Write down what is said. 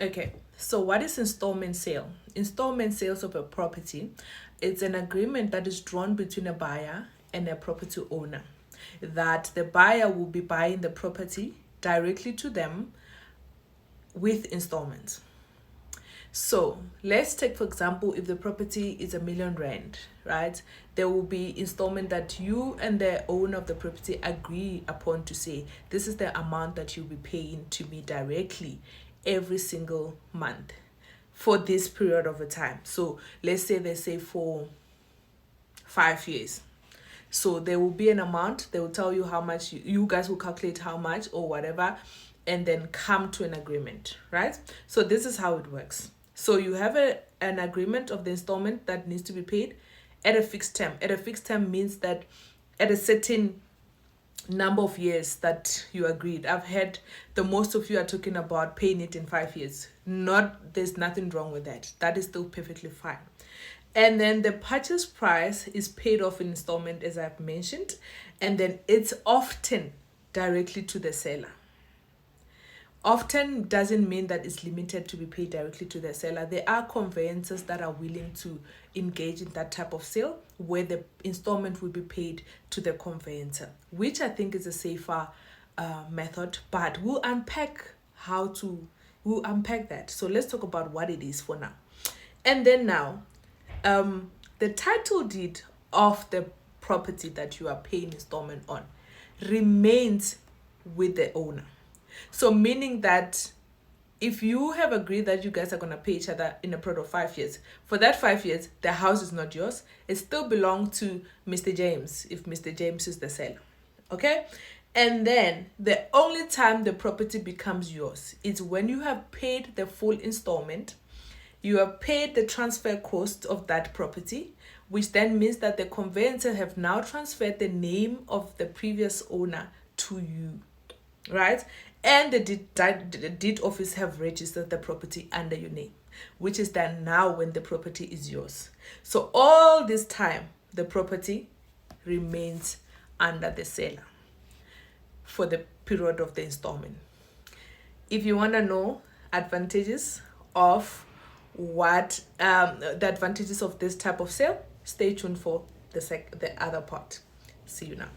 Okay, so what is installment sale? Installment sales of a property, it's an agreement that is drawn between a buyer and a property owner, that the buyer will be buying the property directly to them with installments. So let's take, for example, if the property is R1,000,000, right? There will be installment that you and the owner of the property agree upon to say, this is the amount that you'll be paying to me directly every single month for this period of a time. So let's say they say for 5 years. So there will be an amount, they will tell you how much, you guys will calculate how much or whatever, and then come to an agreement, right? So this is how it works. So you have an agreement of the installment that needs to be paid at a fixed term. At a fixed term means that at a certain number of years that you agreed. I've heard the most of you are talking about paying it in 5 years. There's nothing wrong with that. That is still perfectly fine. And then the purchase price is paid off in installment, as I've mentioned, and then it's often directly to the seller. Often doesn't mean that it's limited to be paid directly to the seller. There are conveyancers that are willing to engage in that type of sale where the installment will be paid to the conveyancer, which I think is a safer method, but we'll unpack that. So let's talk about what it is for now. And then now, the title deed of the property that you are paying installment on remains with the owner. So meaning that if you have agreed that you guys are going to pay each other in a period of 5 years, for that 5 years, the house is not yours. It still belongs to Mr. James, if Mr. James is the seller. Okay? And then the only time the property becomes yours is when you have paid the full installment, you have paid the transfer cost of that property, which then means that the conveyancer have now transferred the name of the previous owner to you, right? And the deed office have registered the property under your name, which is done now when the property is yours. So all this time, the property remains under the seller for the period of the installment. If you want to know advantages of the advantages of this type of sale, stay tuned for the other part. See you now.